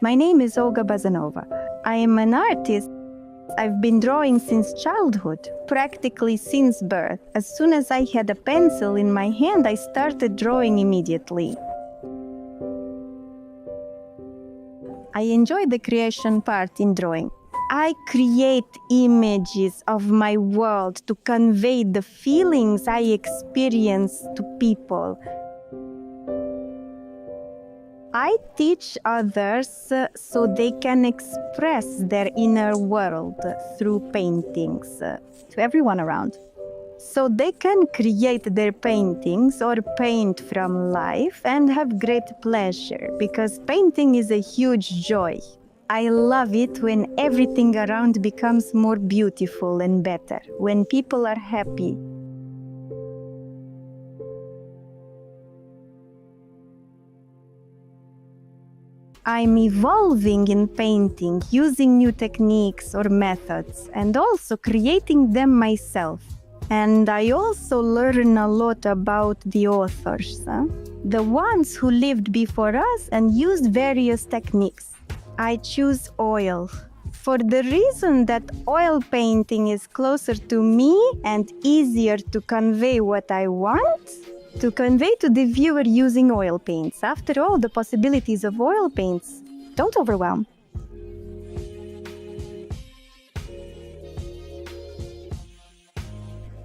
My name is Olga Bazanova. I am an artist. I've been drawing since childhood, practically since birth. As soon as I had a pencil in my hand, I started drawing immediately. I enjoy the creation part in drawing. I create images of my world to convey the feelings I experience to people. I teach others so they can express their inner world through paintings to everyone around. So they can create their paintings or paint from life and have great pleasure, because painting is a huge joy. I love it when everything around becomes more beautiful and better, when people are happy. I'm evolving in painting, using new techniques or methods, and also creating them myself. And I also learn a lot about the authors, the ones who lived before us and used various techniques. I choose oil for the reason that oil painting is closer to me and easier to convey what I want to convey to the viewer using oil paints. After all, the possibilities of oil paints don't overwhelm.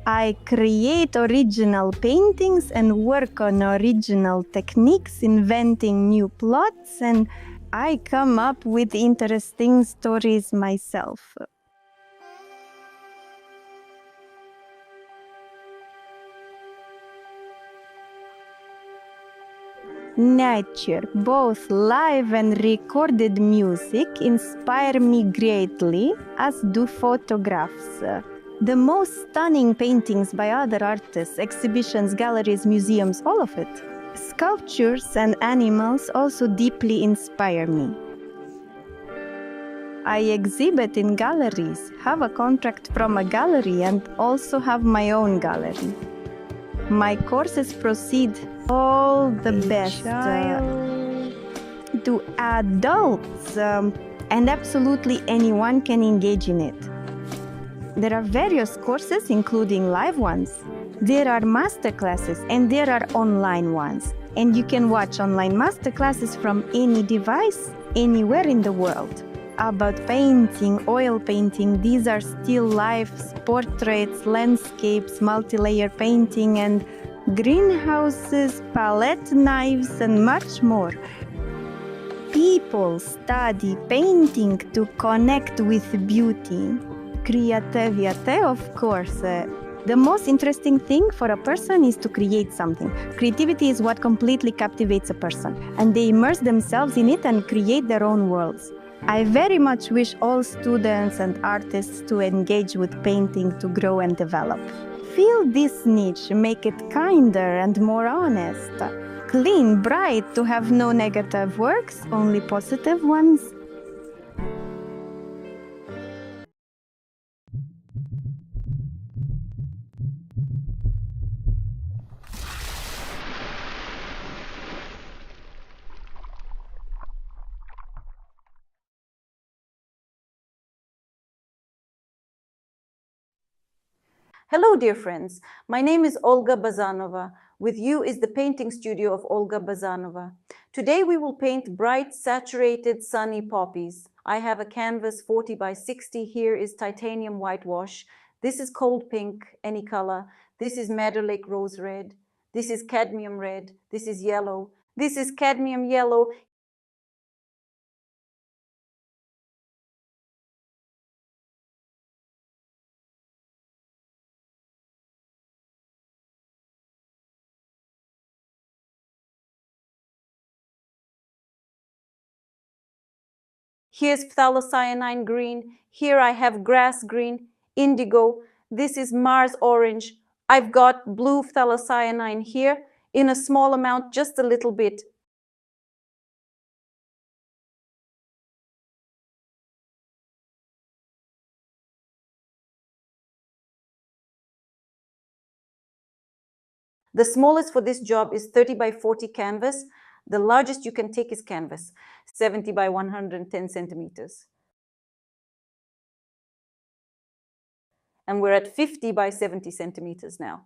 I create original paintings and work on original techniques, inventing new plots, and I come up with interesting stories myself. Nature, both live and recorded music, inspire me greatly, as do photographs. The most stunning paintings by other artists, exhibitions, galleries, museums, all of it. Sculptures and animals also deeply inspire me. I exhibit in galleries, have a contract from a gallery, and also have my own gallery. My courses proceed all the best to adults, and absolutely anyone can engage in it. There are various courses, including live ones. There are masterclasses, and there are online ones. And you can watch online masterclasses from any device, anywhere in the world. About painting, oil painting, these are still lifes, portraits, landscapes, multi-layer painting, and greenhouses, palette knives, and much more. People study painting to connect with beauty. Creativity, of course. The most interesting thing for a person is to create something. Creativity is what completely captivates a person, and they immerse themselves in it and create their own worlds. I very much wish all students and artists to engage with painting to grow and develop. Feel this niche, make it kinder and more honest. Clean, bright, to have no negative works, only positive ones. Hello, dear friends. My name is Olga Bazanova. With you is the painting studio of Olga Bazanova. Today we will paint bright, saturated, sunny poppies. I have a canvas 40 by 60. Here is titanium whitewash. This is cold pink, any color. This is Madder Lake rose red. This is cadmium red. This is yellow. This is cadmium yellow. Here's phthalocyanine green. Here I have grass green, indigo. This is Mars orange. I've got blue phthalocyanine here in a small amount, just a little bit. The smallest for this job is 30 by 40 canvas. The largest you can take is canvas, 70 by 110 centimeters. And we're at 50 by 70 centimeters now.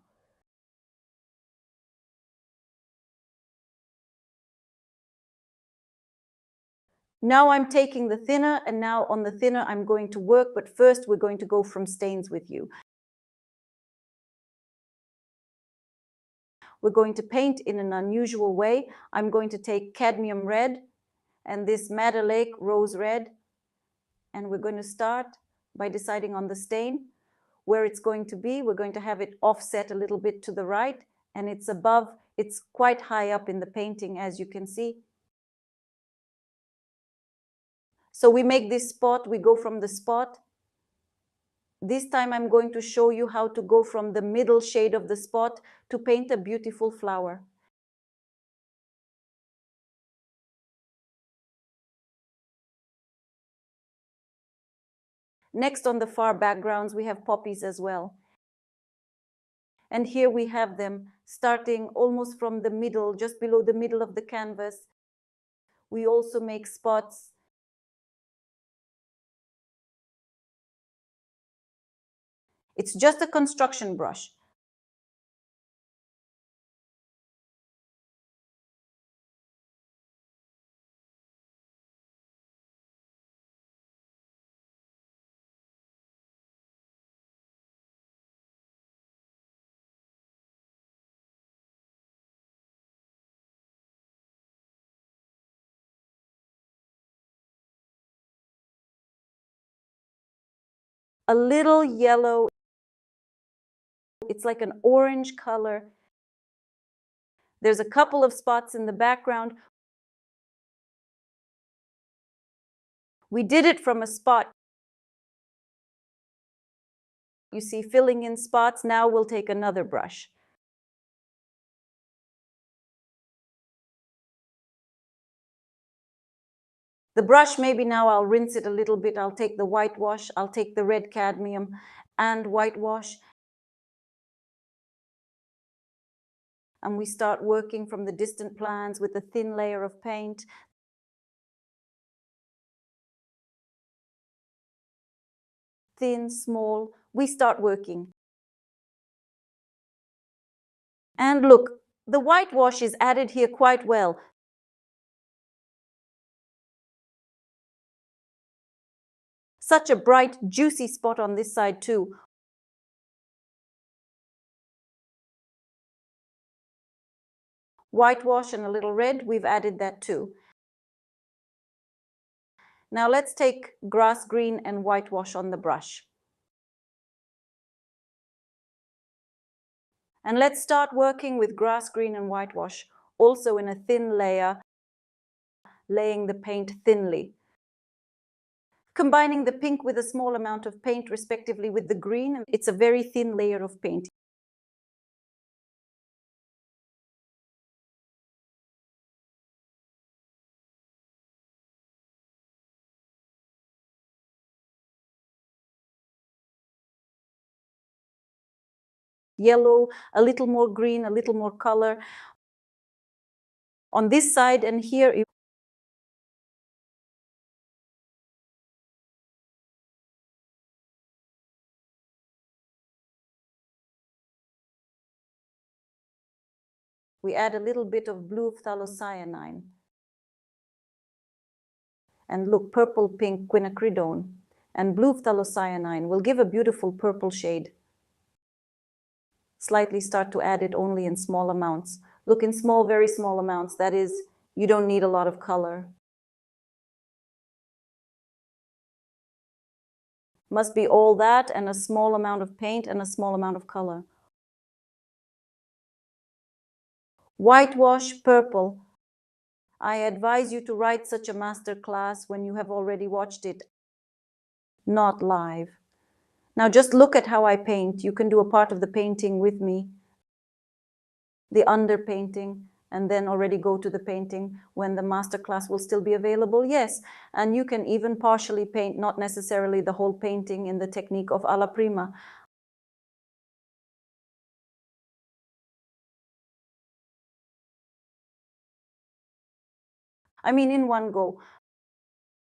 Now I'm taking the thinner, and now on the thinner I'm going to work, but first we're going to go from stains with you. We're going to paint in an unusual way. I'm going to take cadmium red and this Madder Lake rose red, and we're going to start by deciding on the stain, where it's going to be. We're going to have it offset a little bit to the right, and it's above, it's quite high up in the painting, as you can see. So we make this spot, we go from the spot. This time I'm going to show you how to go from the middle shade of the spot to paint a beautiful flower. Next, on the far backgrounds, we have poppies as well. And here we have them starting almost from the middle, just below the middle of the canvas. We also make spots. It's just a construction brush. A little yellow. It's like an orange color. There's a couple of spots in the background. We did it from a spot. You see, filling in spots. Now we'll take another brush. The brush, maybe now I'll rinse it a little bit. I'll take the whitewash, I'll take the red cadmium and whitewash. And we start working from the distant plans with a thin layer of paint. Thin, small, we start working. And look, the whitewash is added here quite well. Such a bright, juicy spot on this side too. Whitewash and a little red, we've added that too. Now let's take grass green and whitewash on the brush. And let's start working with grass green and whitewash, also in a thin layer, laying the paint thinly. Combining the pink with a small amount of paint, respectively, with the green, it's a very thin layer of paint. Yellow, a little more green, a little more color. On this side and here, we add a little bit of blue phthalocyanine. And look, purple pink quinacridone and blue phthalocyanine will give a beautiful purple shade. Slightly start to add it only in small amounts. Look, in small, very small amounts. That is, you don't need a lot of color. Must be all that and a small amount of paint and a small amount of color. Whitewash purple. I advise you to write such a master class when you have already watched it, not live. Now just look at how I paint. You can do a part of the painting with me, the underpainting, and then already go to the painting when the master class will still be available. Yes, and you can even partially paint, not necessarily the whole painting, in the technique of alla prima. I mean in one go.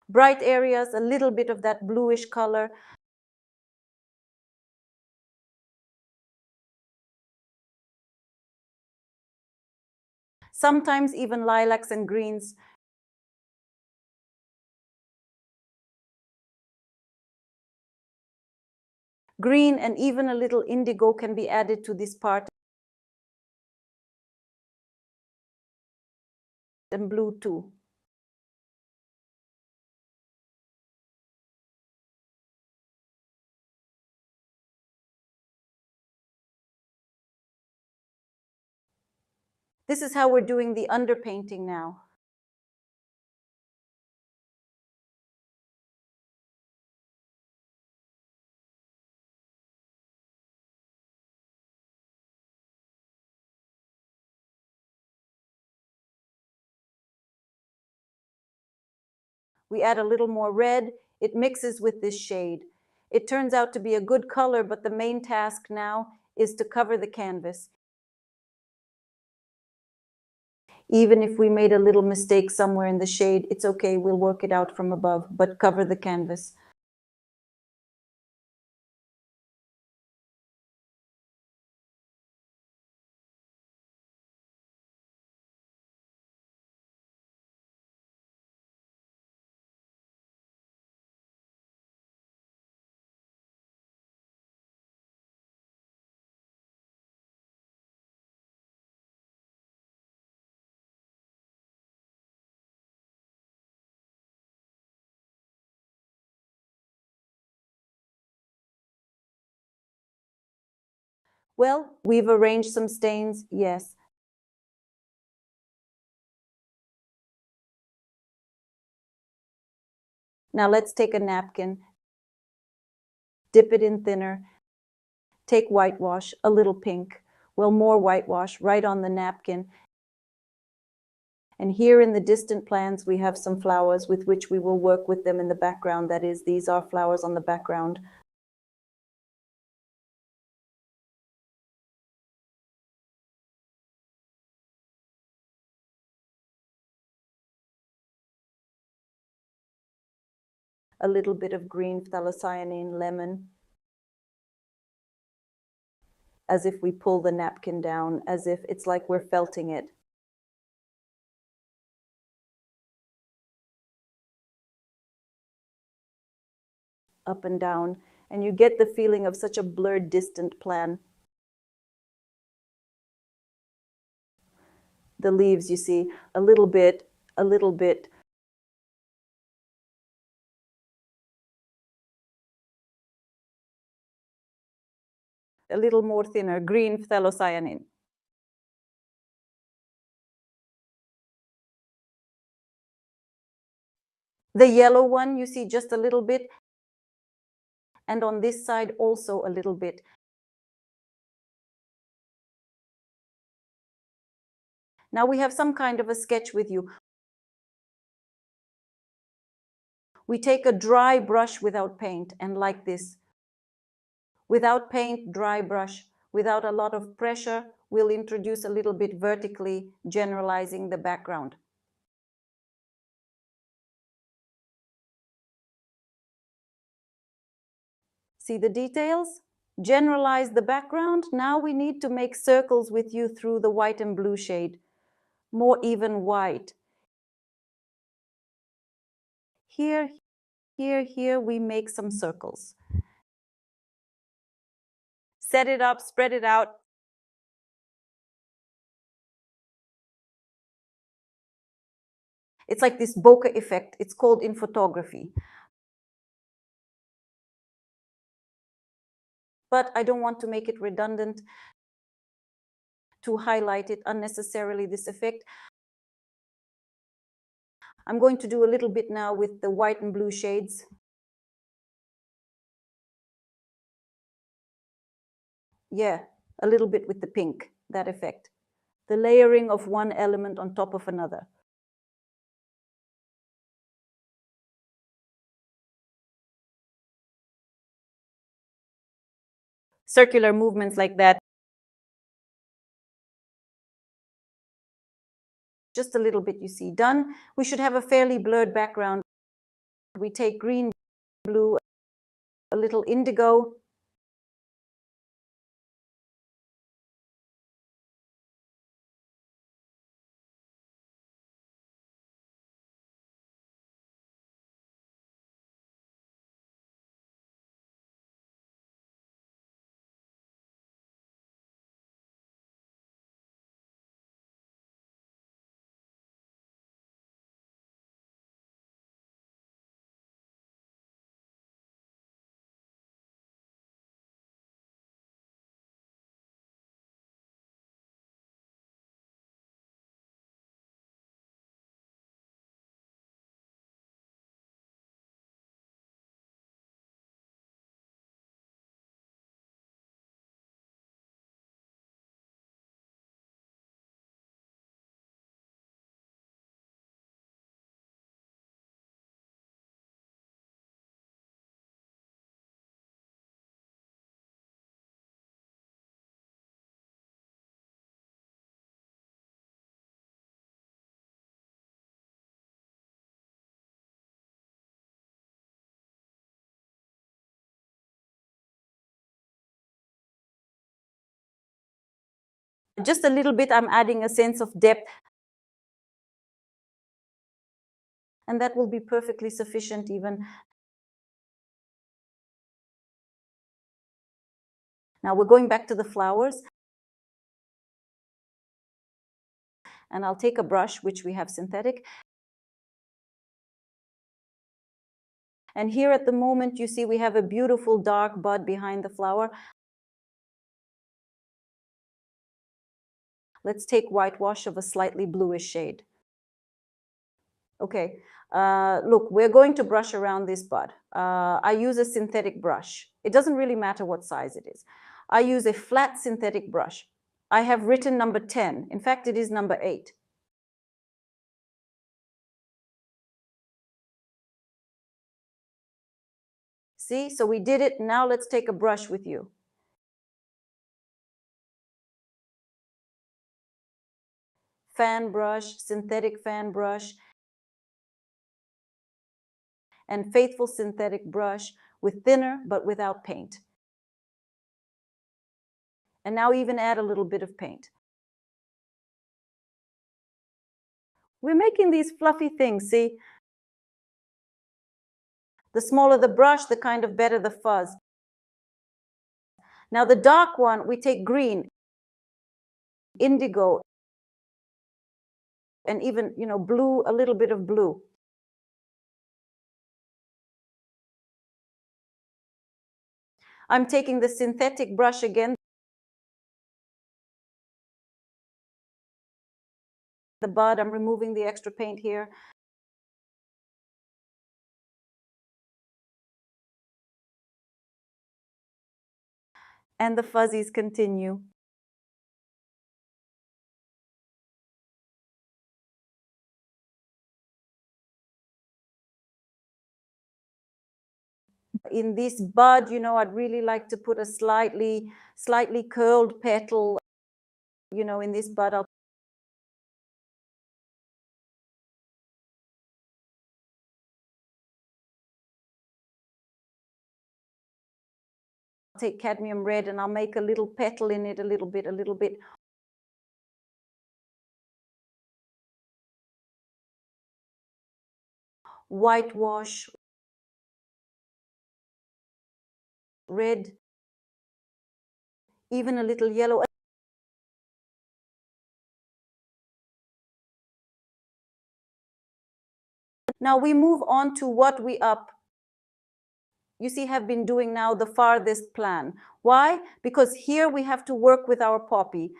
Bright areas, a little bit of that bluish color. Sometimes even lilacs and greens. Green and even a little indigo can be added to this part. And blue too. This is how we're doing the underpainting now. We add a little more red. It mixes with this shade. It turns out to be a good color, but the main task now is to cover the canvas. Even if we made a little mistake somewhere in the shade, it's okay, we'll work it out from above, but cover the canvas. Well, we've arranged some stains, yes. Now let's take a napkin, dip it in thinner, take whitewash, a little pink, well, more whitewash right on the napkin. And here in the distant plans, we have some flowers with which we will work with them in the background. That is, these are flowers on the background. A little bit of green phthalocyanine lemon, as if we pull the napkin down, as if it's like we're felting it. Up and down, and you get the feeling of such a blurred, distant plan. The leaves, you see, a little bit, a little bit. A little more thinner, green phthalocyanine. The yellow one, you see just a little bit, and on this side also a little bit. Now we have some kind of a sketch with you. We take a dry brush without paint, and like this. Without paint, dry brush. Without a lot of pressure, we'll introduce a little bit vertically, generalizing the background. See the details? Generalize the background. Now we need to make circles with you through the white and blue shade. More even white. Here, here, here, we make some circles. Set it up, spread it out. It's like this bokeh effect. It's called in photography. But I don't want to make it redundant, to highlight it unnecessarily, this effect. I'm going to do a little bit now with the white and blue shades. Yeah, a little bit with the pink, that effect. The layering of one element on top of another. Circular movements like that just a little bit, you see. Done. We should have a fairly blurred background. We take green, blue, a little indigo. Just a little bit, I'm adding a sense of depth. And that will be perfectly sufficient even. Now we're going back to the flowers. And I'll take a brush, which we have synthetic. And here at the moment, you see we have a beautiful dark bud behind the flower. Let's take whitewash of a slightly bluish shade. Okay, look, we're going to brush around this bud. I use a synthetic brush. It doesn't really matter what size it is. I use a flat synthetic brush. I have written number 10. In fact, it is number 8. See, so we did it. Now let's take a brush with you. Fan brush, synthetic fan brush, and faithful synthetic brush with thinner but without paint. And now even add a little bit of paint. We're making these fluffy things, see? The smaller the brush, the kind of better the fuzz. Now the dark one, we take green, indigo, and even, blue, a little bit of blue. I'm taking the synthetic brush again. The bud, I'm removing the extra paint here. And the fuzzies continue. In this bud, I'd really like to put a slightly curled petal, in this bud. I'll take cadmium red and I'll make a little petal in it, a little bit. Whitewash, red, even a little yellow. Now we move on to what we have been doing now the farthest plan. Why? Because here we have to work with our poppy.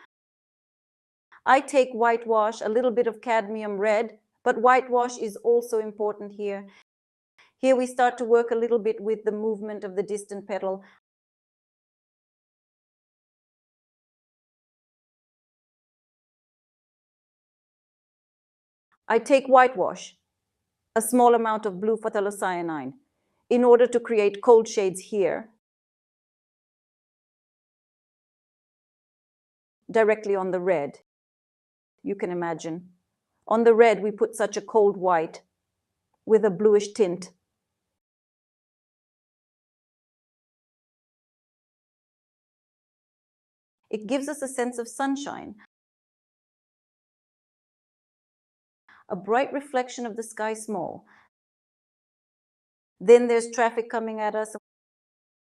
I take whitewash, a little bit of cadmium red, but whitewash is also important here. Here we start to work a little bit with the movement of the distant petal. I take whitewash, a small amount of blue phthalocyanine, in order to create cold shades here, directly on the red. You can imagine On the red, we put such a cold white with a bluish tint. It gives us a sense of sunshine, a bright reflection of the sky small. Then there's traffic coming at us.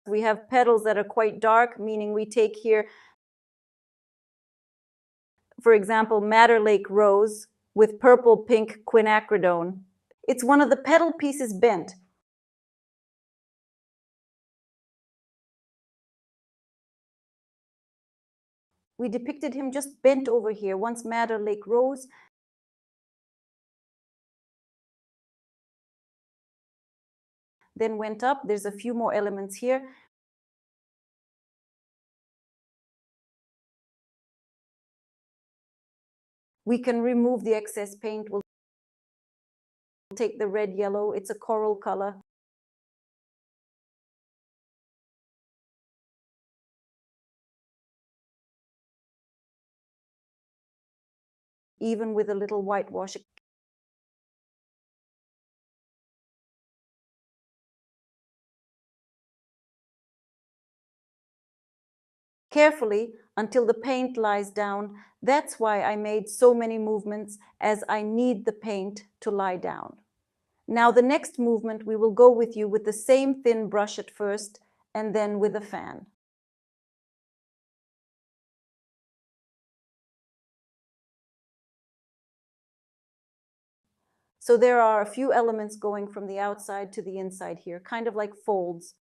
We have petals that are quite dark, meaning we take here, for example, Madder Lake Rose with purple-pink quinacridone. It's one of the petal pieces bent. We depicted him just bent over here, once Madder Lake Rose. Then went up. There's a few more elements here. We can remove the excess paint. We'll take the red yellow. It's a coral color. Even with a little whitewash. Carefully until the paint lies down. That's why I made so many movements, as I need the paint to lie down. Now the next movement we will go with you with the same thin brush at first, and then with a fan. So there are a few elements going from the outside to the inside here, kind of like folds.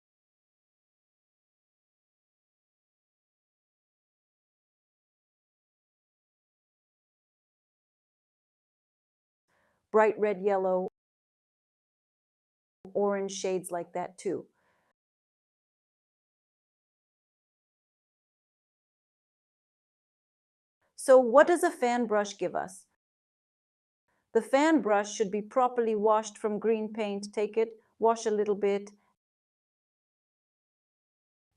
Bright red, yellow, orange shades like that too. So what does a fan brush give us? The fan brush should be properly washed from green paint. Take it, wash a little bit.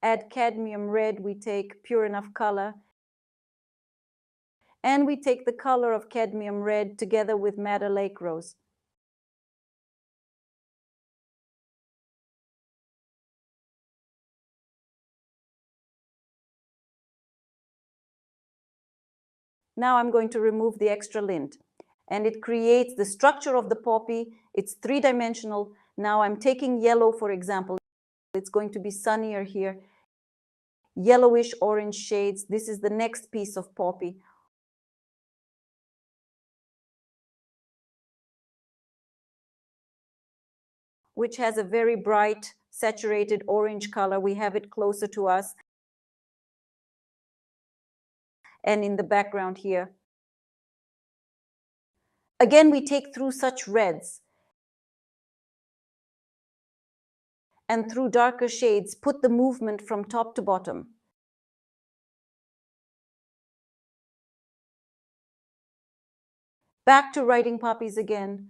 Add cadmium red, we take pure enough color. And we take the color of cadmium red together with Madder Lake Rose. Now I'm going to remove the extra lint, and it creates the structure of the poppy. It's three-dimensional. Now I'm taking yellow, for example. It's going to be sunnier here. Yellowish orange shades. This is the next piece of poppy. Which has a very bright, saturated orange color. We have it closer to us. And in the background here. Again, we take through such reds. And through darker shades, put the movement from top to bottom. Back to writing poppies again.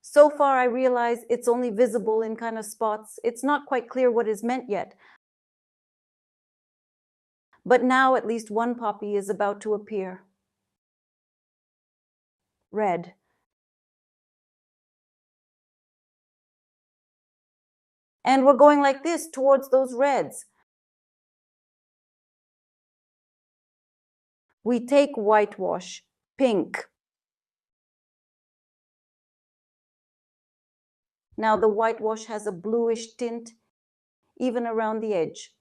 So far, I realize it's only visible in kind of spots. It's not quite clear what is meant yet. But now at least one poppy is about to appear. Red. And we're going like this towards those reds. We take whitewash, pink. Now the whitewash has a bluish tint, even around the edge.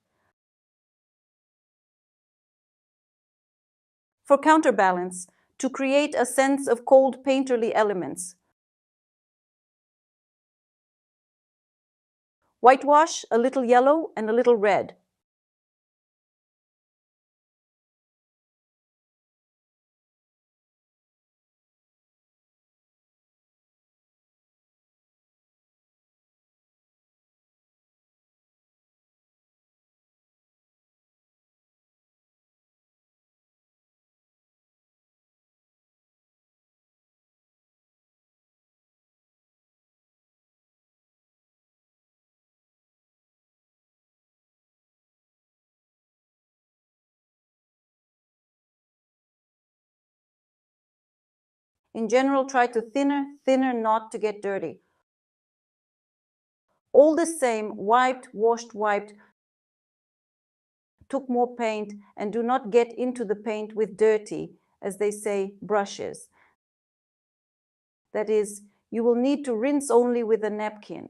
For counterbalance, to create a sense of cold painterly elements. Whitewash, a little yellow and a little red. In general, try to thinner, not to get dirty. All the same, wiped, washed, wiped, took more paint, and do not get into the paint with dirty, as they say, brushes. That is, you will need to rinse only with a napkin.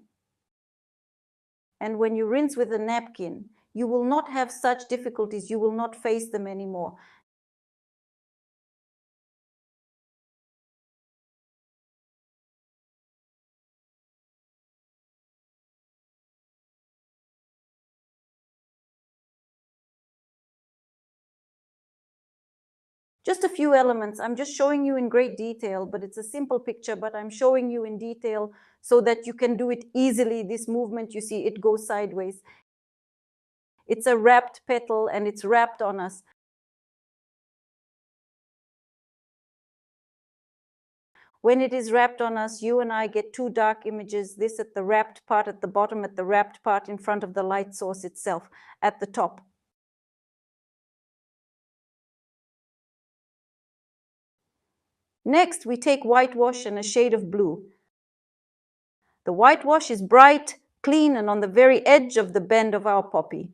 And when you rinse with a napkin, you will not have such difficulties, you will not face them anymore. Just a few elements. I'm just showing you in great detail, but it's a simple picture, but I'm showing you in detail so that you can do it easily. This movement, you see, it goes sideways. It's a wrapped petal and it's wrapped on us. When it is wrapped on us, you and I get two dark images, this at the wrapped part at the bottom, at the wrapped part in front of the light source itself, at the top. Next, we take whitewash and a shade of blue. The whitewash is bright, clean, and on the very edge of the bend of our poppy.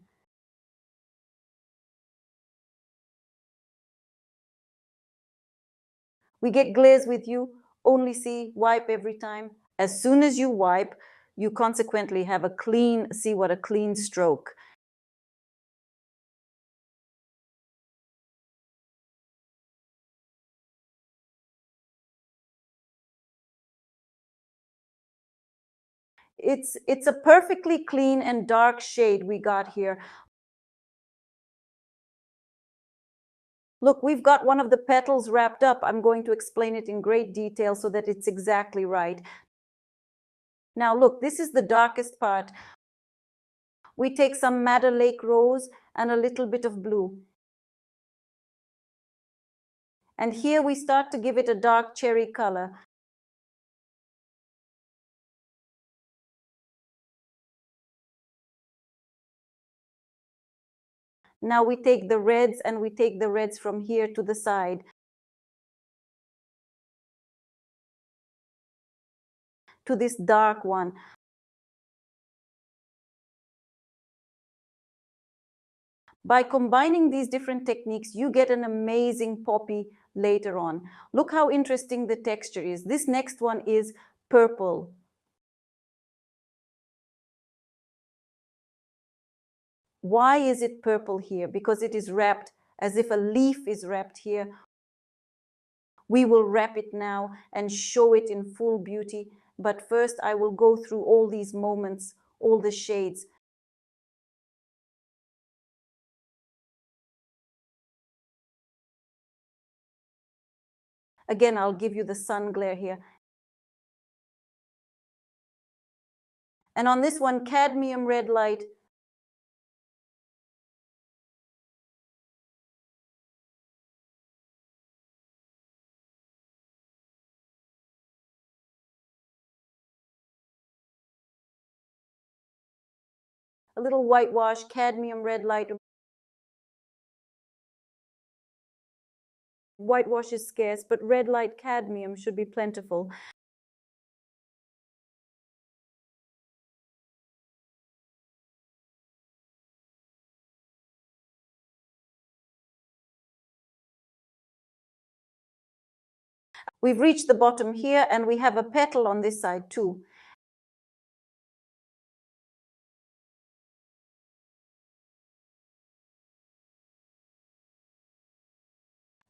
We get glares with you, only see, wipe every time. As soon as you wipe, you consequently have a clean, see what a clean stroke. It's a perfectly clean and dark shade we got here. Look, we've got one of the petals wrapped up. I'm going to explain it in great detail so that it's exactly right. Now look, this is the darkest part. We take some Madder Lake rose and a little bit of blue. And here we start to give it a dark cherry color. Now we take the reds and we take the reds from here to the side. To this dark one. By combining these different techniques, you get an amazing poppy later on. Look how interesting the texture is. This next one is purple. Why is it purple here? Because it is wrapped as if a leaf is wrapped here. We will wrap it now and show it in full beauty. But first I will go through all these moments, all the shades. Again, I'll give you the sun glare here. And on this one, cadmium red light. A little whitewash, cadmium red light. Whitewash is scarce, but red light cadmium should be plentiful. We've reached the bottom here and we have a petal on this side too.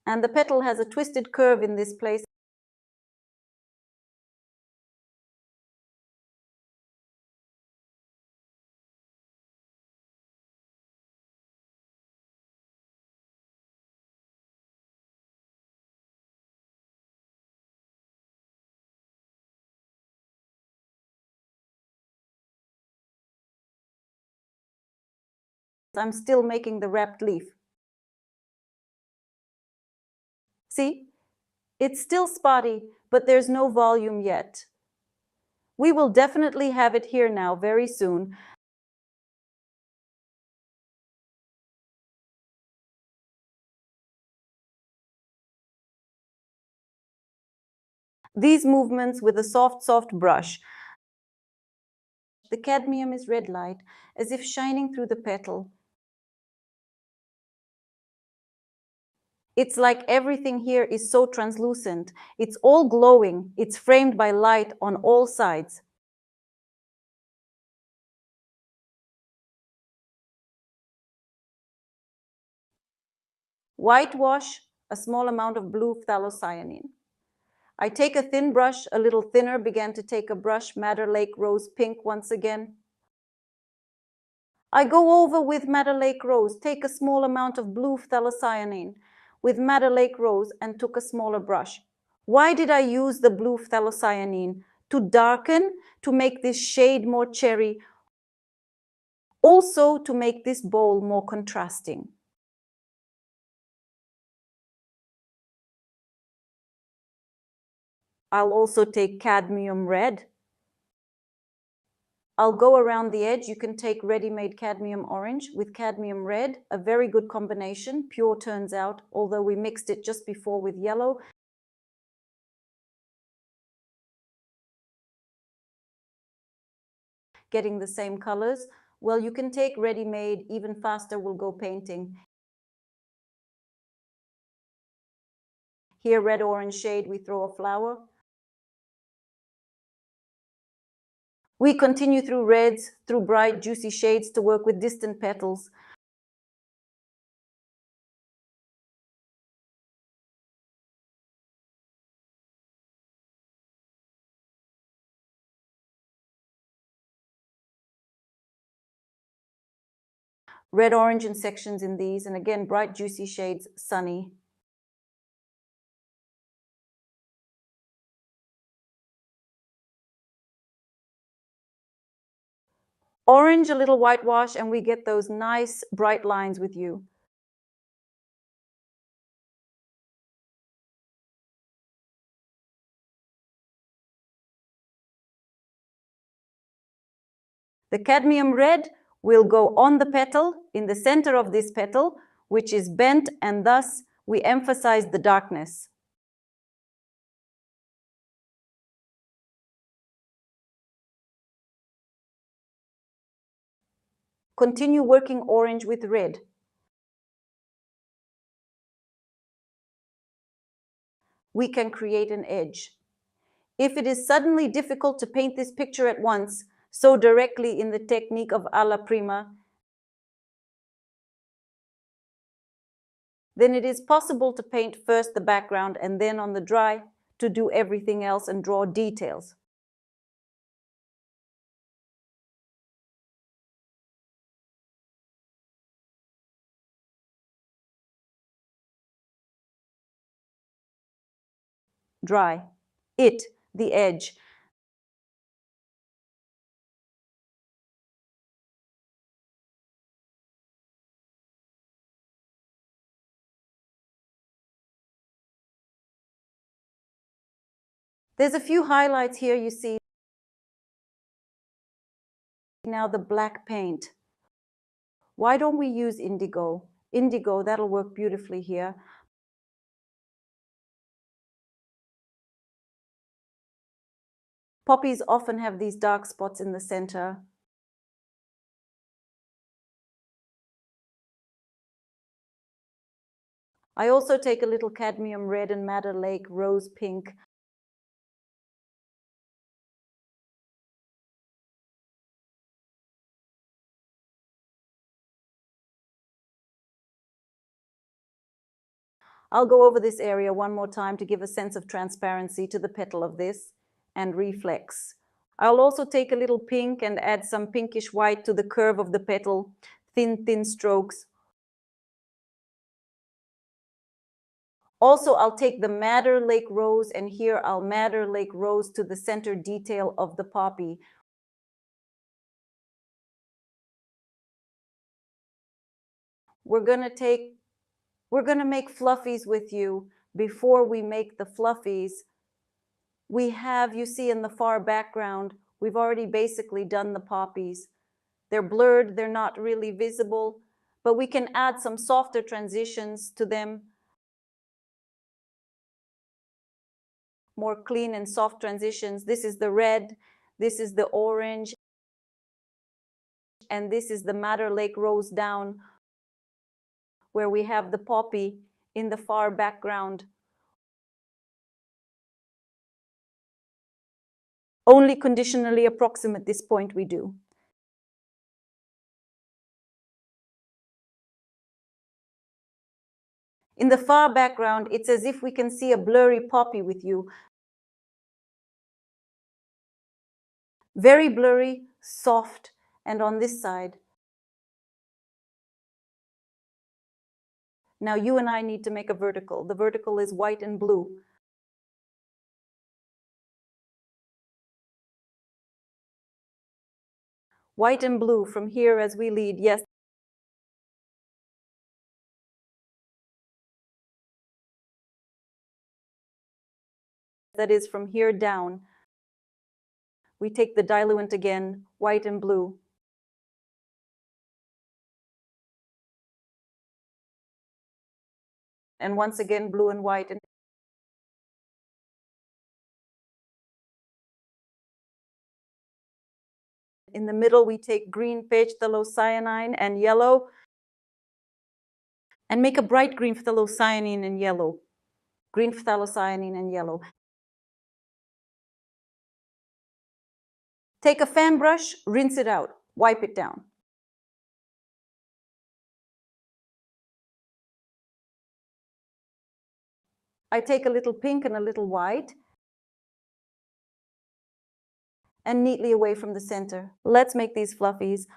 And the petal has a twisted curve in this place. I'm still making the wrapped leaf. See, it's still spotty, but there's no volume yet. We will definitely have it here now very soon. These movements with a soft brush. The cadmium is red light, as if shining through the petal. It's like everything here is so translucent. It's all glowing. It's framed by light on all sides. Whitewash, a small amount of blue phthalocyanine. I take a thin brush, a little thinner, began to take a brush, Madder Lake Rose Pink once again. I go over with Madder Lake Rose, take a small amount of blue phthalocyanine with Madder Lake Rose and took a smaller brush. Why did I use the blue phthalocyanine? To darken, to make this shade more cherry, also to make this bowl more contrasting. I'll also take cadmium red. I'll go around the edge. You can take ready-made cadmium orange with cadmium red, a very good combination, pure turns out, although we mixed it just before with yellow. Getting the same colors. Well, you can take ready-made, even faster we'll go painting. Here, red-orange shade, we throw a flower. We continue through reds, through bright, juicy shades to work with distant petals. Red-orange in sections in these, and again, bright, juicy shades, sunny. Orange, a little whitewash, and we get those nice bright lines with you. The cadmium red will go on the petal, in the center of this petal, which is bent, and thus we emphasize the darkness. Continue working orange with red. We can create an edge. If it is suddenly difficult to paint this picture at once, so directly in the technique of alla prima, then it is possible to paint first the background and then on the dry to do everything else and draw details. Dry. It, the edge. There's a few highlights here you see. Now the black paint. Why don't we use indigo? Indigo, that'll work beautifully here. Poppies often have these dark spots in the center. I also take a little cadmium red and Madder Lake rose pink. I'll go over this area one more time to give a sense of transparency to the petal of this and reflex. I'll also take a little pink and add some pinkish white to the curve of the petal, thin strokes. Also, I'll take the Madder Lake Rose, and here I'll Madder Lake Rose to the center detail of the poppy. We're gonna make fluffies with you. Before we make the fluffies, we have, you see in the far background, we've already basically done the poppies. They're blurred, they're not really visible, but we can add some softer transitions to them. more clean and soft transitions. This is the red, this is the orange, and this is the Madder Lake Rose down, where we have the poppy in the far background. Only conditionally approximate this point we do. In the far background, it's as if we can see a blurry poppy with you. Very blurry, soft, and on this side. Now you and I need to make a vertical. The vertical is white and blue. White and blue from here as we lead, yes. That is from here down. We take the diluent again, white and blue. And once again, blue and white. In the middle, we take green phthalocyanine and yellow, and make a bright green phthalocyanine and yellow. Green phthalocyanine and yellow. Take a fan brush, rinse it out, wipe it down. I take a little pink and a little white, and neatly away from the center. Let's make these fluffies.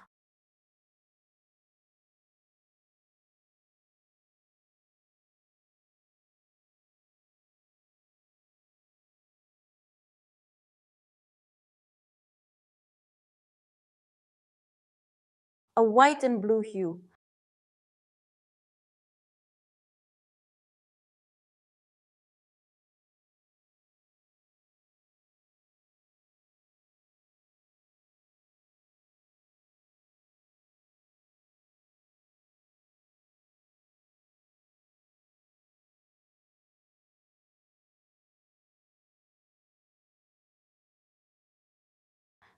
A white and blue hue.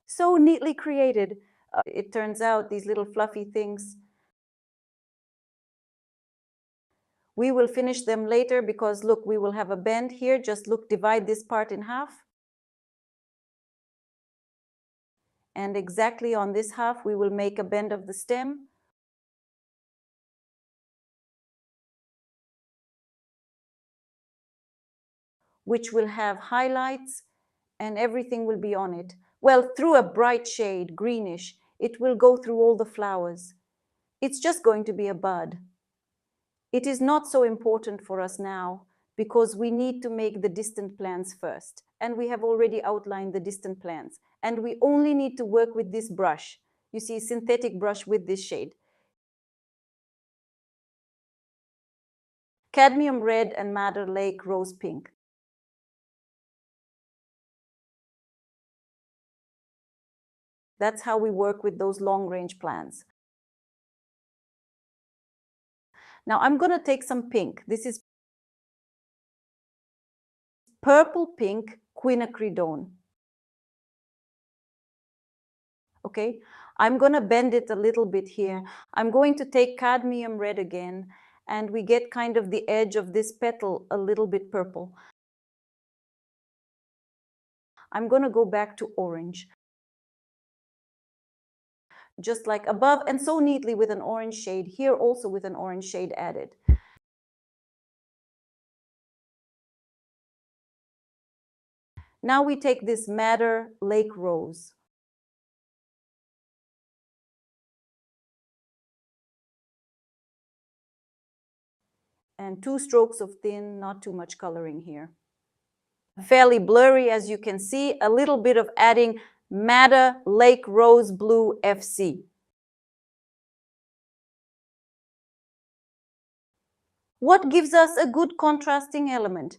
So neatly created. It turns out these little fluffy things, we will finish them later because look, we will have a bend here. Just look, divide this part in half. And exactly on this half, we will make a bend of the stem. Which will have highlights and everything will be on it. Well, through a bright shade, greenish, it will go through all the flowers. It's just going to be a bud. It is not so important for us now because we need to make the distant plants first. And we have already outlined the distant plants. And we only need to work with this brush. You see, synthetic brush with this shade. Cadmium red and Madder Lake rose pink. That's how we work with those long-range plants. Now I'm going to take some pink. This is purple pink quinacridone. Okay, I'm going to bend it a little bit here. I'm going to take cadmium red again, and we get kind of the edge of this petal a little bit purple. I'm going to go back to orange. Just like above, and so neatly with an orange shade, here also with an orange shade added. Now we take this Madder Lake Rose. And 2 strokes of thin, not too much coloring here. Fairly blurry, as you can see, a little bit of adding Madder Lake Rose Blue FC. What gives us a good contrasting element?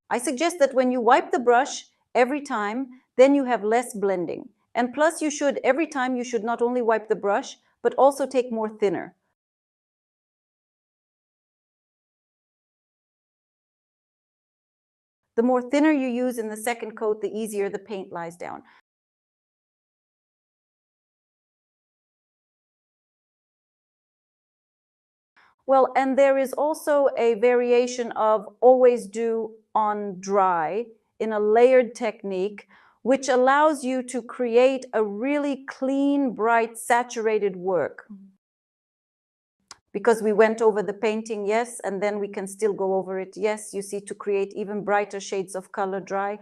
I suggest that when you wipe the brush every time, then you have less blending. And plus every time you should not only wipe the brush, but also take more thinner. The more thinner you use in the second coat, the easier the paint lies down. Well, and there is also a variation of always do on dry in a layered technique, which allows you to create a really clean, bright, saturated work. Because we went over the painting, yes, and then we can still go over it, yes, you see, to create even brighter shades of color dry.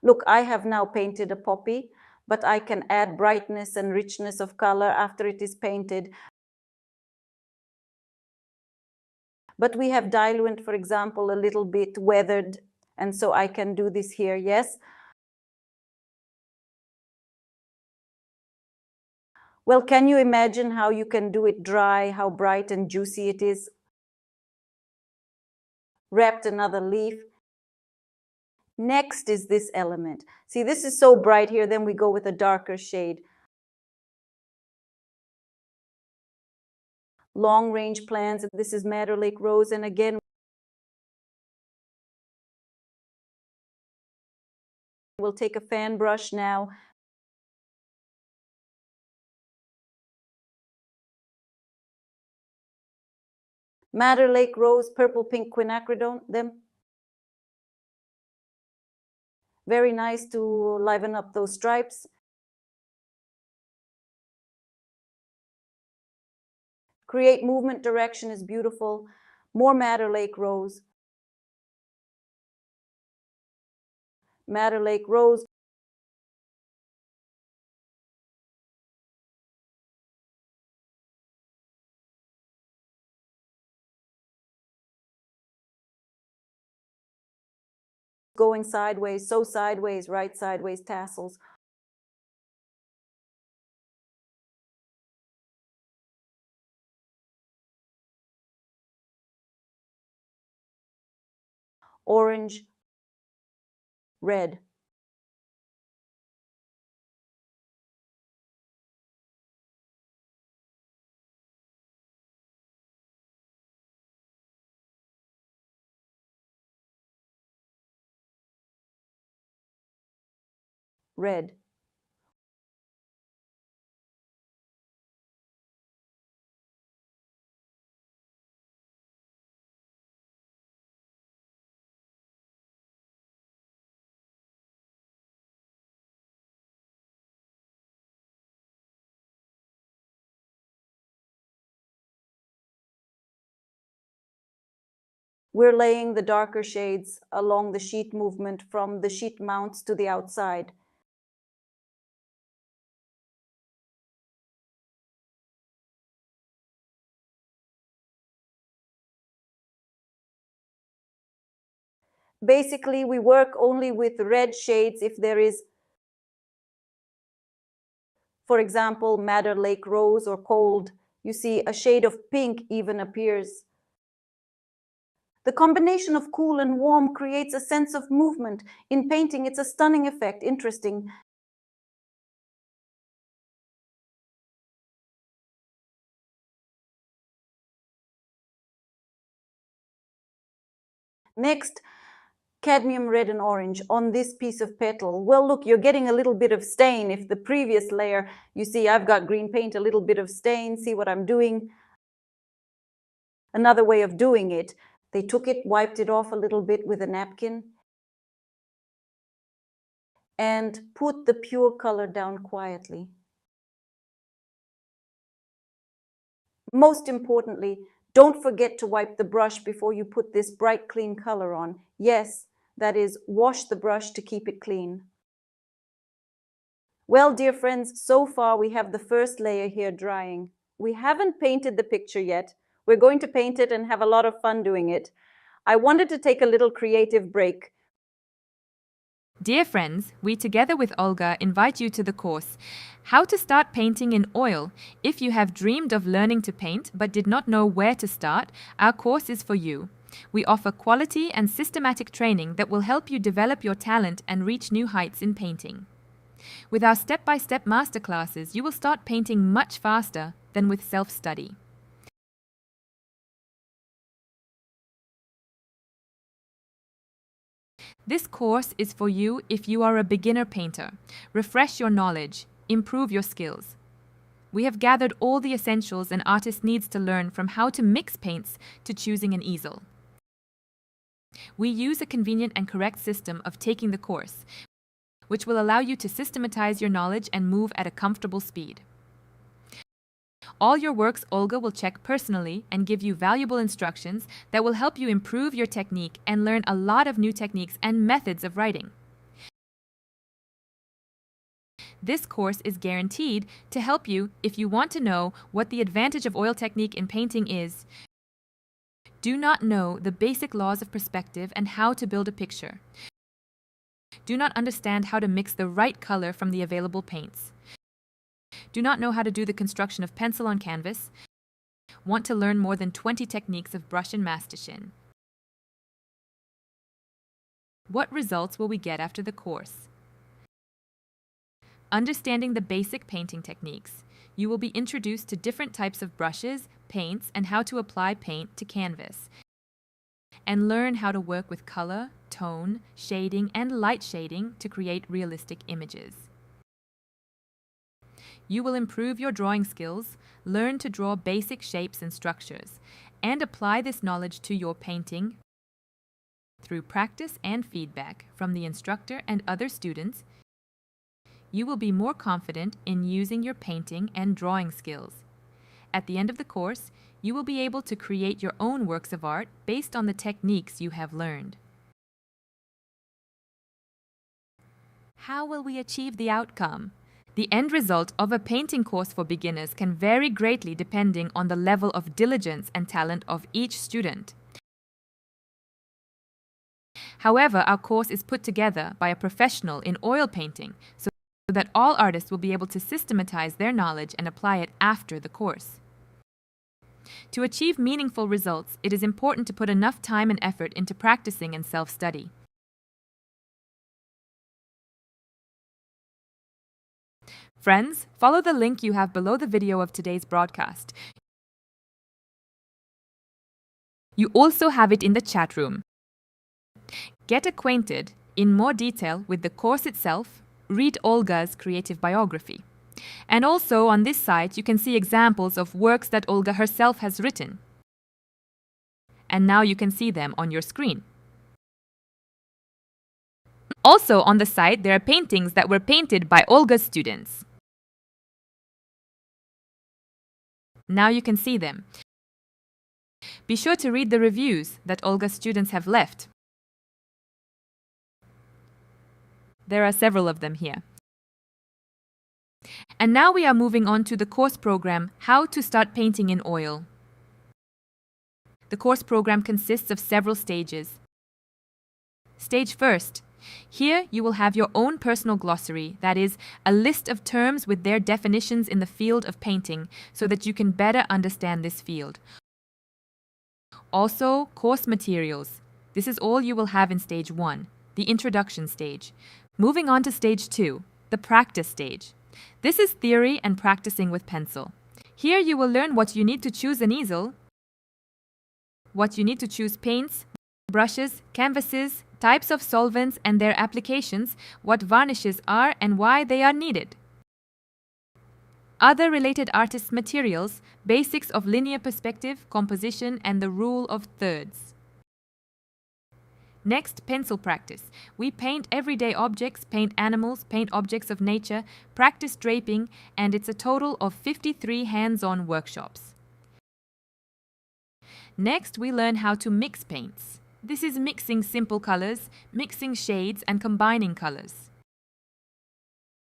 Look, I have now painted a poppy, but I can add brightness and richness of color after it is painted. But we have diluent, for example, a little bit weathered, and so I can do this here, yes. Well, can you imagine how you can do it dry, how bright and juicy it is? Wrapped another leaf. Next is this element. See, this is so bright here, then we go with a darker shade. Long range plants, this is Madder Lake Rose, and again, we'll take a fan brush now. Madder Lake Rose, purple pink quinacridone, them. Very nice to liven up those stripes. Create movement, direction is beautiful. More Madder Lake Rose. Madder Lake Rose. Going sideways, so sideways, right sideways tassels. Orange, red. Red. We're laying the darker shades along the sheet movement from the sheet mounts to the outside. Basically, we work only with red shades if there is, for example, Madder Lake Rose or cold. You see, a shade of pink even appears. The combination of cool and warm creates a sense of movement. In painting, it's a stunning effect, interesting. Next, cadmium red and orange on this piece of petal. Well, look, you're getting a little bit of stain. If the previous layer, you see I've got green paint, a little bit of stain. See what I'm doing? Another way of doing it, they took it, wiped it off a little bit with a napkin, and put the pure color down quietly. Most importantly, don't forget to wipe the brush before you put this bright, clean color on. Yes, that is, wash the brush to keep it clean. Well, dear friends, so far we have the first layer here drying. We haven't painted the picture yet. We're going to paint it and have a lot of fun doing it. I wanted to take a little creative break. Dear friends, we together with Olga invite you to the course, How to Start Painting in Oil. If you have dreamed of learning to paint but did not know where to start, our course is for you. We offer quality and systematic training that will help you develop your talent and reach new heights in painting. With our step-by-step masterclasses, you will start painting much faster than with self-study. This course is for you if you are a beginner painter. Refresh your knowledge, improve your skills. We have gathered all the essentials an artist needs to learn, from how to mix paints to choosing an easel. We use a convenient and correct system of taking the course, which will allow you to systematize your knowledge and move at a comfortable speed. All your works Olga will check personally and give you valuable instructions that will help you improve your technique and learn a lot of new techniques and methods of writing. This course is guaranteed to help you if you want to know what the advantage of oil technique in painting is, do not know the basic laws of perspective and how to build a picture, do not understand how to mix the right color from the available paints, do not know how to do the construction of pencil on canvas, want to learn more than 20 techniques of brush and mastichin. What results will we get after the course? Understanding the basic painting techniques, you will be introduced to different types of brushes, paints, and how to apply paint to canvas, and learn how to work with color, tone, shading, and light shading to create realistic images. You will improve your drawing skills, learn to draw basic shapes and structures, and apply this knowledge to your painting through practice and feedback from the instructor and other students. You will be more confident in using your painting and drawing skills. At the end of the course, you will be able to create your own works of art based on the techniques you have learned. How will we achieve the outcome? The end result of a painting course for beginners can vary greatly depending on the level of diligence and talent of each student. However, our course is put together by a professional in oil painting, so that all artists will be able to systematize their knowledge and apply it after the course. To achieve meaningful results, it is important to put enough time and effort into practicing and self-study. Friends, follow the link you have below the video of today's broadcast. You also have it in the chat room. Get acquainted in more detail with the course itself, read Olga's creative biography. And also on this site you can see examples of works that Olga herself has written. And now you can see them on your screen. Also on the site there are paintings that were painted by Olga's students. Now you can see them. Be sure to read the reviews that Olga's students have left. There are several of them here. And now we are moving on to the course program, How to Start Painting in Oil. The course program consists of several stages. Stage first. Here you will have your own personal glossary, that is, a list of terms with their definitions in the field of painting, so that you can better understand this field. Also, course materials. This is all you will have in stage 1, the introduction stage. Moving on to stage 2, the practice stage. This is theory and practicing with pencil. Here you will learn what you need to choose an easel, what you need to choose paints, brushes, canvases, types of solvents and their applications, what varnishes are and why they are needed. Other related artist materials, basics of linear perspective, composition, and the rule of thirds. Next, pencil practice. We paint everyday objects, paint animals, paint objects of nature, practice draping, and it's a total of 53 hands-on workshops. Next, we learn how to mix paints. This is mixing simple colors, mixing shades, and combining colors.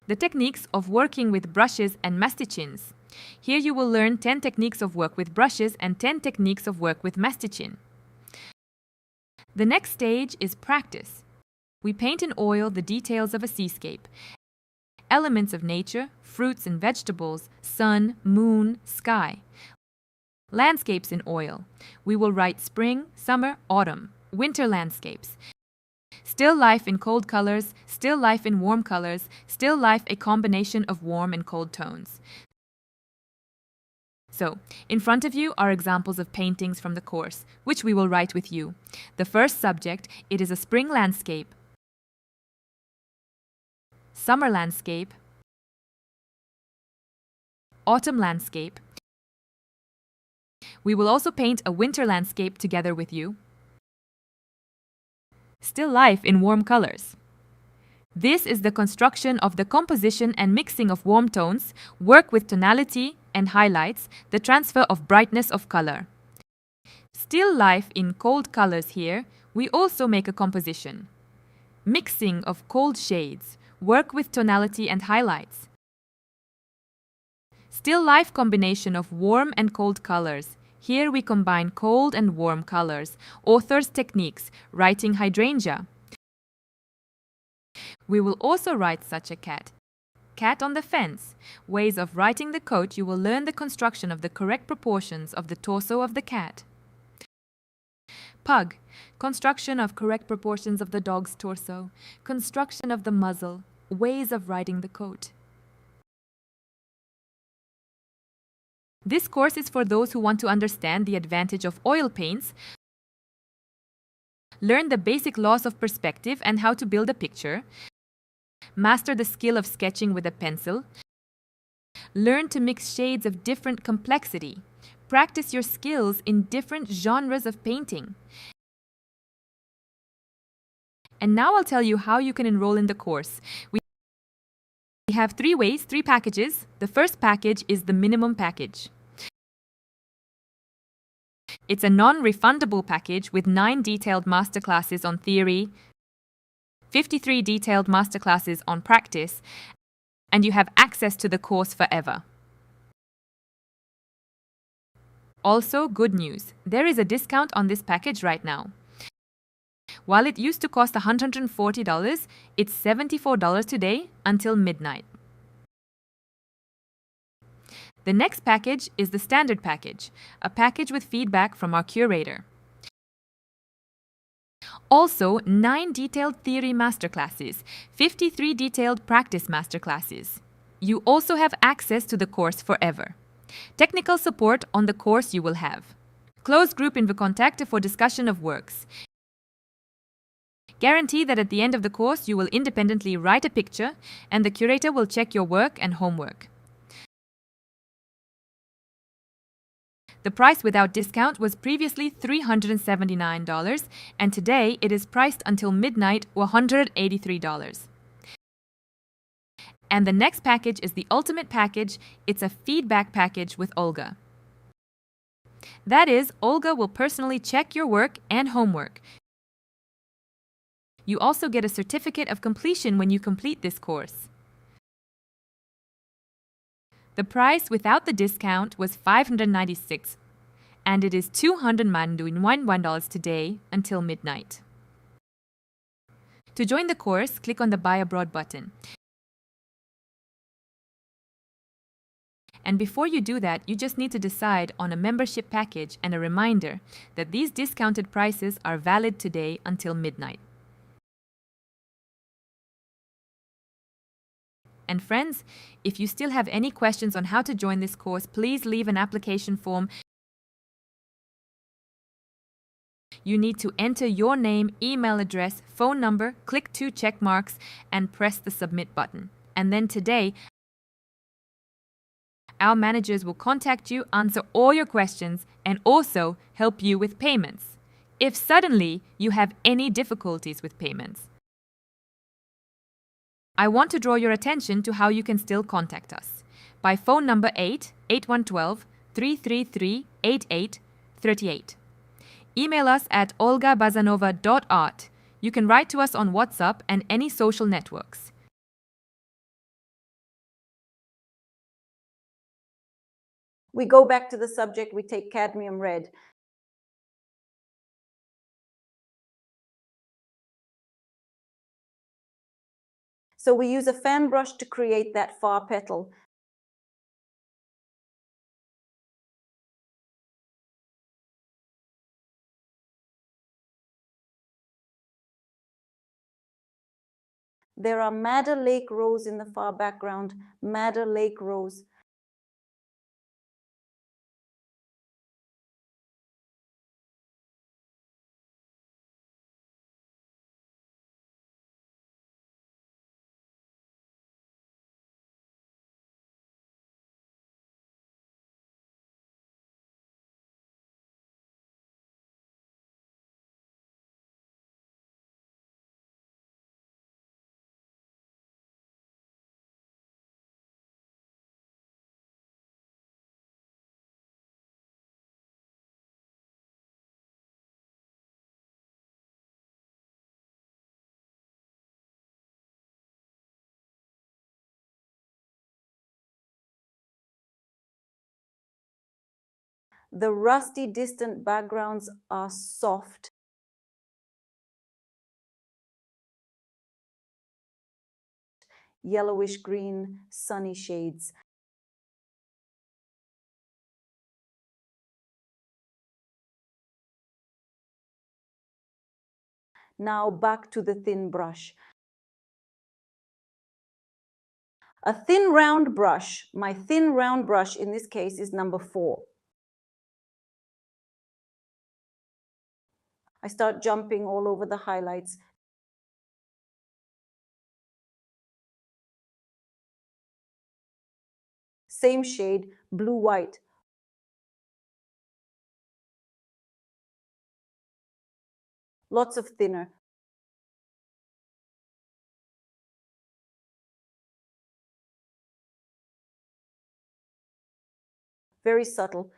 The techniques of working with brushes and mastichins. Here you will learn 10 techniques of work with brushes and 10 techniques of work with mastichin. The next stage is practice. We paint in oil the details of a seascape, elements of nature, fruits and vegetables, sun, moon, sky. Landscapes in oil. We will write spring, summer, autumn, winter landscapes. Still life in cold colors, still life in warm colors, still life a combination of warm and cold tones. So, in front of you are examples of paintings from the course, which we will write with you. The first subject, it is a spring landscape, summer landscape, autumn landscape. We will also paint a winter landscape together with you. Still life in warm colors. This is the construction of the composition and mixing of warm tones, work with tonality and highlights, the transfer of brightness of color. Still life in cold colors here, we also make a composition. Mixing of cold shades, work with tonality and highlights. Still life combination of warm and cold colors. Here we combine cold and warm colors. Author's techniques, writing hydrangea. We will also write such a cat. Cat on the fence. Ways of writing the coat, you will learn the construction of the correct proportions of the torso of the cat. Pug. Construction of correct proportions of the dog's torso. Construction of the muzzle. Ways of writing the coat. This course is for those who want to understand the advantage of oil paints, learn the basic laws of perspective and how to build a picture, master the skill of sketching with a pencil, learn to mix shades of different complexity, practice your skills in different genres of painting. And now I'll tell you how you can enroll in the course. We have three packages. The first package is the minimum package. It's a non-refundable package with 9 detailed masterclasses on theory, 53 detailed masterclasses on practice, and you have access to the course forever. Also, good news, there is a discount on this package right now. While it used to cost $140, it's $74 today until midnight. The next package is the standard package, a package with feedback from our curator. Also, 9 detailed theory masterclasses, 53 detailed practice masterclasses. You also have access to the course forever. Technical support on the course you will have. Closed group in Contact for discussion of works. Guarantee that at the end of the course you will independently write a picture and the curator will check your work and homework. The price without discount was previously $379 and today it is priced until midnight $183. And the next package is the ultimate package. It's a feedback package with Olga. That is, Olga will personally check your work and homework. You also get a certificate of completion when you complete this course. The price without the discount was $596, and it is $291 today until midnight. To join the course, click on the Buy Abroad button. And before you do that, you just need to decide on a membership package and a reminder that these discounted prices are valid today until midnight. And friends, if you still have any questions on how to join this course, please leave an application form. You need to enter your name, email address, phone number, click 2 check marks, and press the submit button. And then today, our managers will contact you, answer all your questions, and also help you with payments, if suddenly you have any difficulties with payments. I want to draw your attention to how you can still contact us. By phone number 88112-333-8838. Email us at olgabazanova.art. You can write to us on WhatsApp and any social networks. We go back to the subject, we take cadmium red. So we use a fan brush to create that far petal. There are Madder Lake Rose in the far background, Madder Lake Rose. The rusty distant backgrounds are soft. Yellowish green, sunny shades. Now back to the thin brush. A thin round brush, my thin round brush in this case is number 4. I start jumping all over the highlights. Same shade, blue-white. Lots of thinner. Very subtle.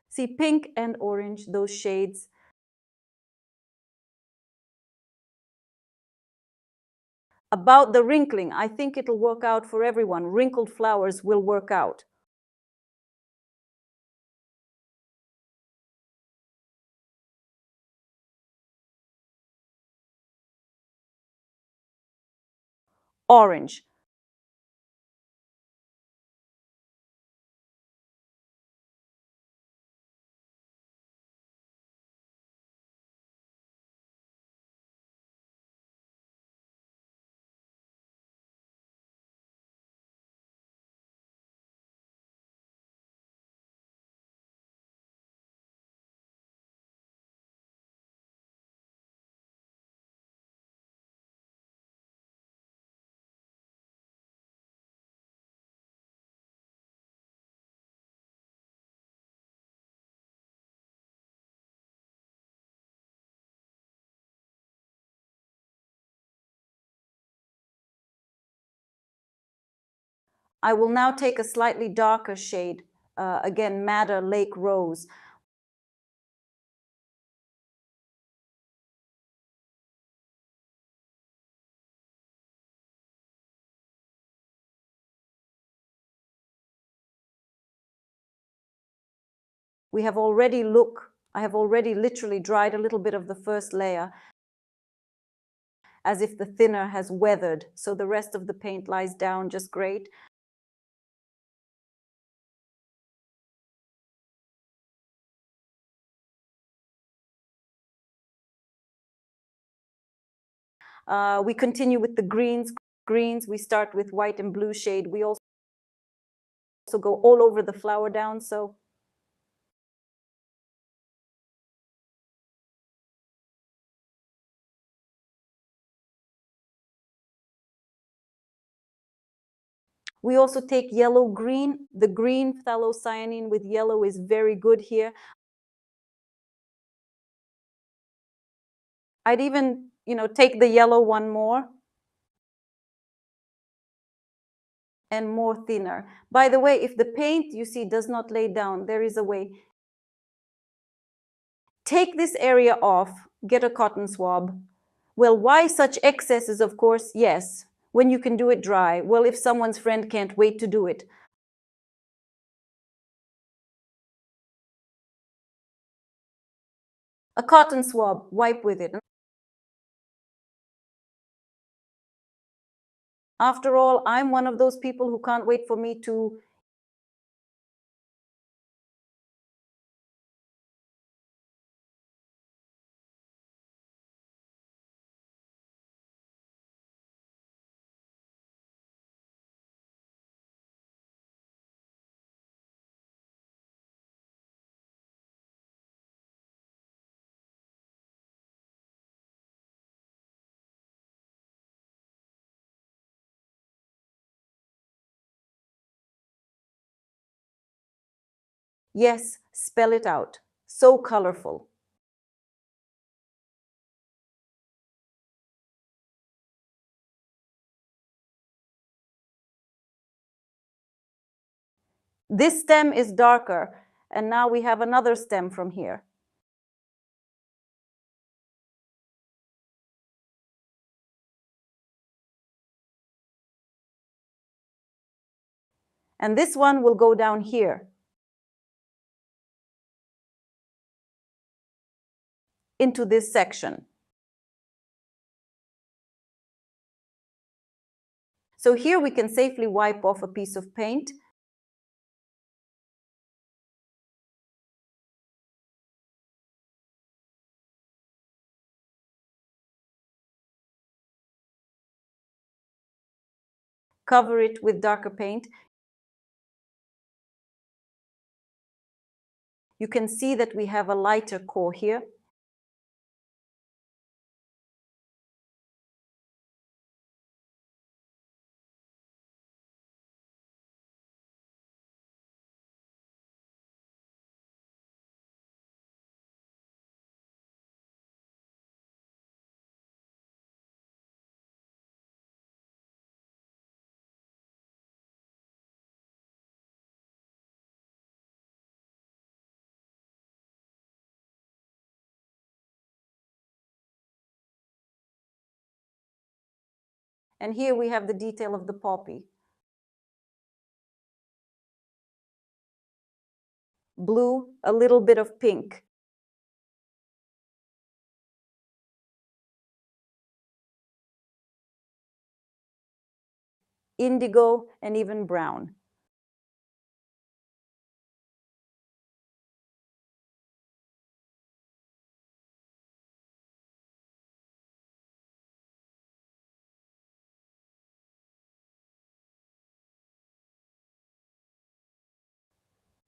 See, pink and orange, those shades. About the wrinkling, I think it'll work out for everyone. Wrinkled flowers will work out. Orange. I will now take a slightly darker shade, again, Madder Lake Rose. I have already literally dried a little bit of the first layer, as if the thinner has weathered, so the rest of the paint lies down just great. We continue with the greens. We start with white and blue shade. We also go all over the flower down, so We also take yellow-green. The green phthalocyanine with yellow is very good here. I'd even, take the yellow one more. And more thinner. By the way, if the paint, you see, does not lay down, there is a way. Take this area off, get a cotton swab. Well, why such excesses, of course? Yes, when you can do it dry. Well, if someone's friend can't wait to do it. A cotton swab, wipe with it. After all, I'm one of those people who can't wait for me to Yes, spell it out. So colorful. This stem is darker, and now we have another stem from here. And this one will go down here into this section. So here we can safely wipe off a piece of paint. Cover it with darker paint. You can see that we have a lighter core here. And here we have the detail of the poppy. Blue, a little bit of pink. Indigo, and even brown.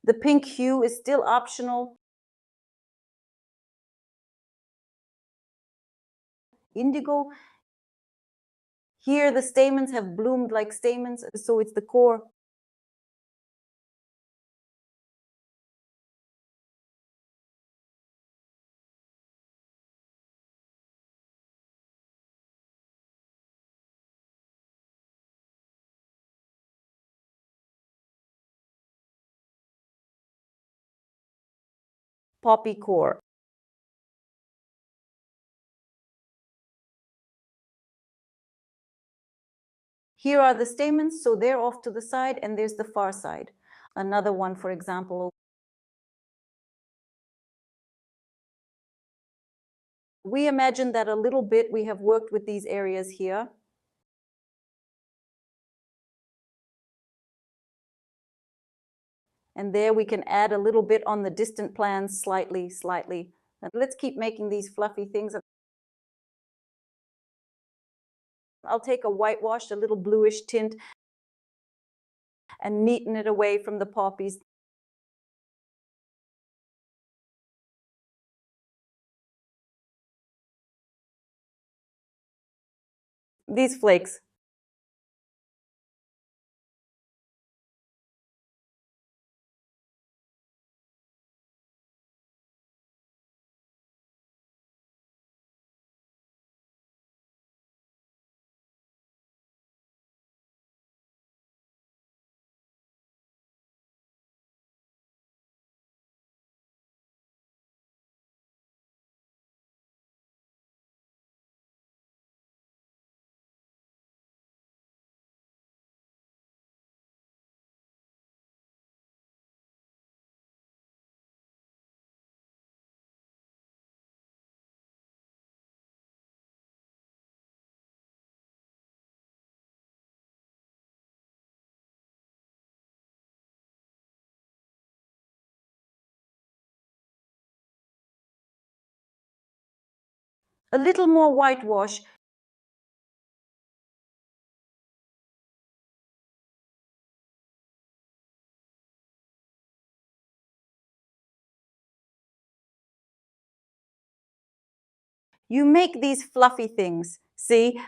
The pink hue is still optional. Indigo. Here the stamens have bloomed like stamens, so it's the core. Poppy core. Here are the stamens, so they're off to the side, and there's the far side. Another one, for example. We imagine that a little bit we have worked with these areas here. And there we can add a little bit on the distant plans, slightly. And let's keep making these fluffy things. I'll take a whitewash, a little bluish tint, and neaten it away from the poppies. These flakes. A little more whitewash. You make these fluffy things, see?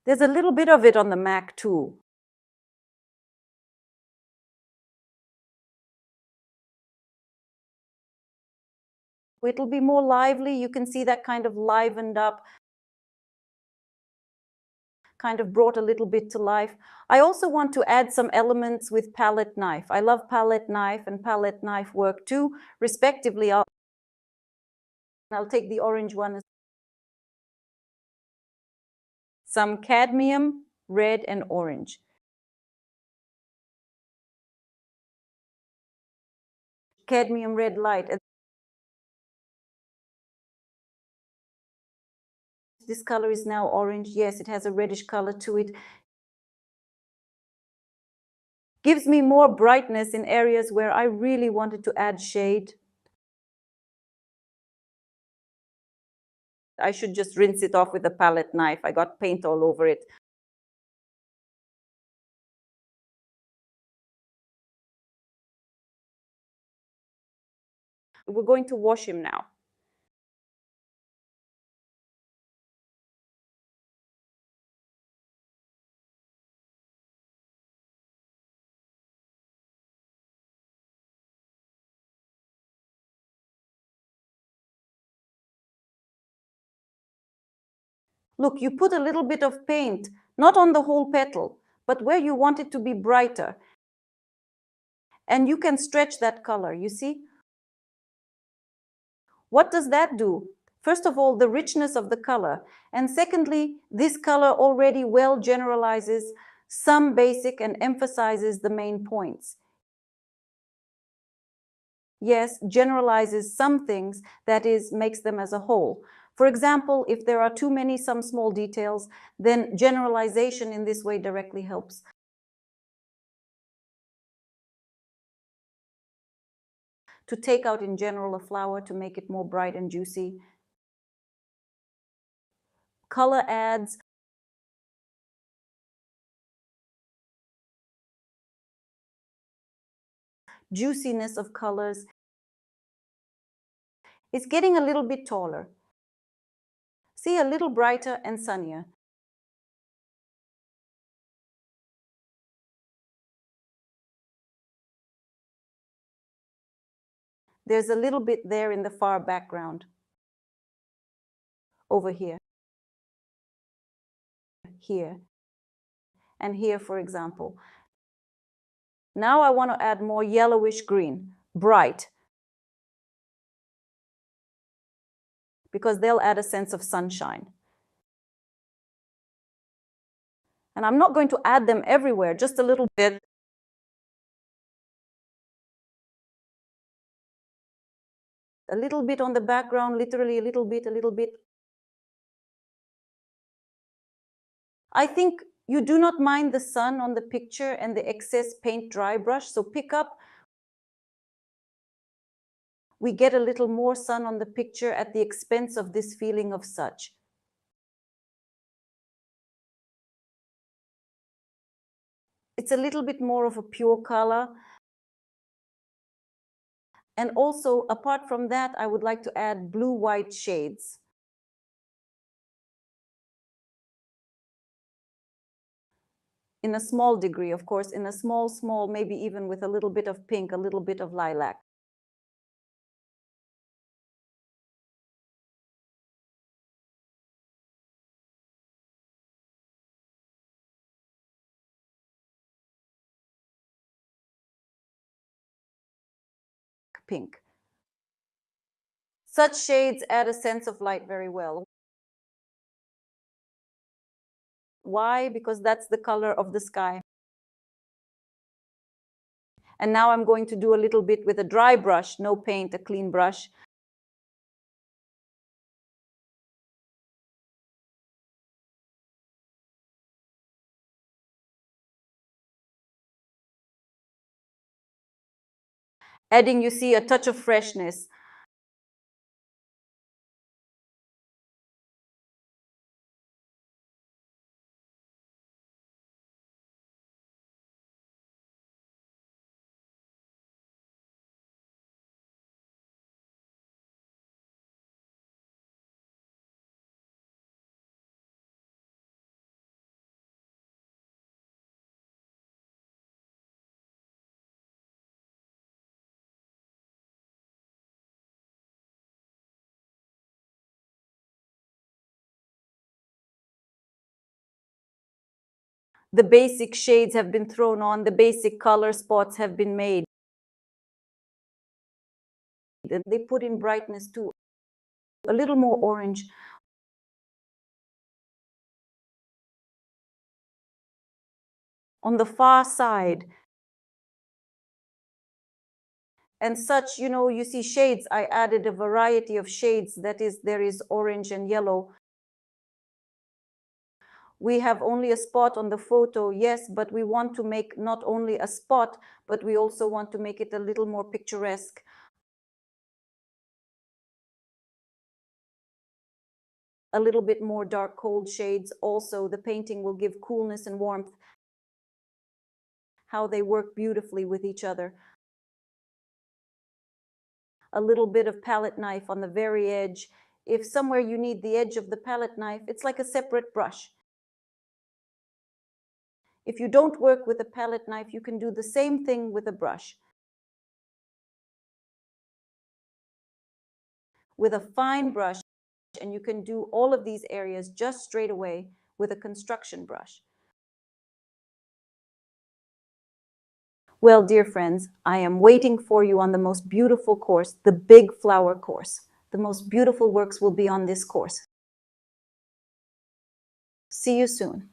There's a little bit of it on the Mac too. It'll be more lively. You can see that kind of livened up, kind of brought a little bit to life. I also want to add some elements with palette knife. I love palette knife and palette knife work too, respectively. I'll take the orange one. Some cadmium, red and orange. Cadmium red light. This color is now orange. Yes, it has a reddish color to it. Gives me more brightness in areas where I really wanted to add shade. I should just rinse it off with a palette knife. I got paint all over it. We're going to wash him now. Look, you put a little bit of paint, not on the whole petal, but where you want it to be brighter. And you can stretch that color, you see? What does that do? First of all, the richness of the color. And secondly, this color already well generalizes some basic and emphasizes the main points. Yes, generalizes some things, that is, makes them as a whole. For example, if there are too many some small details, then generalization in this way directly helps. To take out in general a flower to make it more bright and juicy. Color adds. Juiciness of colors. It's getting a little bit taller. See, a little brighter and sunnier. There's a little bit there in the far background. Over here. Here. And here, for example. Now I want to add more yellowish green, bright. Because they'll add a sense of sunshine. And I'm not going to add them everywhere, just a little bit. A little bit on the background, literally a little bit, a little bit. I think you do not mind the sun on the picture and the excess paint dry brush, so pick up. We get a little more sun on the picture at the expense of this feeling of such. It's a little bit more of a pure color. And also, apart from that, I would like to add blue-white shades. In a small degree, of course, in a small, maybe even with a little bit of pink, a little bit of lilac. Pink. Such shades add a sense of light very well. Why? Because that's the color of the sky. And now I'm going to do a little bit with a dry brush, no paint, a clean brush. Adding, you see, a touch of freshness. The basic shades have been thrown on, the basic color spots have been made. And they put in brightness too, a little more orange. On the far side. And such, you see shades. I added a variety of shades. That is, there is orange and yellow. We have only a spot on the photo, yes, but we want to make not only a spot, but we also want to make it a little more picturesque. A little bit more dark, cold shades. Also, the painting will give coolness and warmth. How they work beautifully with each other. A little bit of palette knife on the very edge. If somewhere you need the edge of the palette knife, it's like a separate brush. If you don't work with a palette knife, you can do the same thing with a brush. With a fine brush, and you can do all of these areas just straight away with a construction brush. Well, dear friends, I am waiting for you on the most beautiful course, the Big Flower course. The most beautiful works will be on this course. See you soon.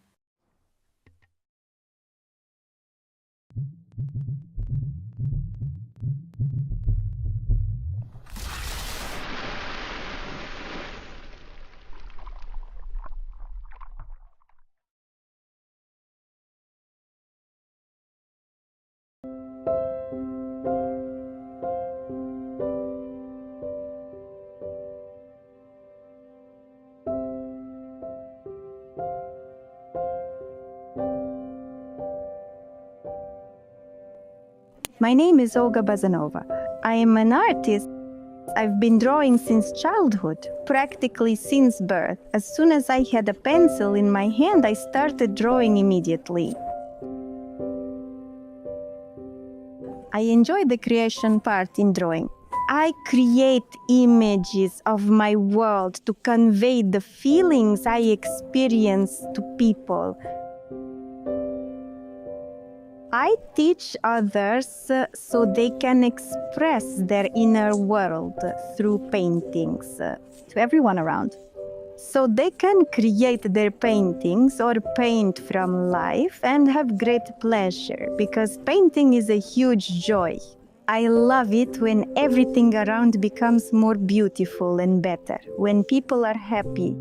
My name is Olga Bazanova. I am an artist. I've been drawing since childhood, practically since birth. As soon as I had a pencil in my hand, I started drawing immediately. I enjoy the creation part in drawing. I create images of my world to convey the feelings I experience to people. I teach others so they can express their inner world through paintings to everyone around. So they can create their paintings or paint from life and have great pleasure, because painting is a huge joy. I love it when everything around becomes more beautiful and better, when people are happy,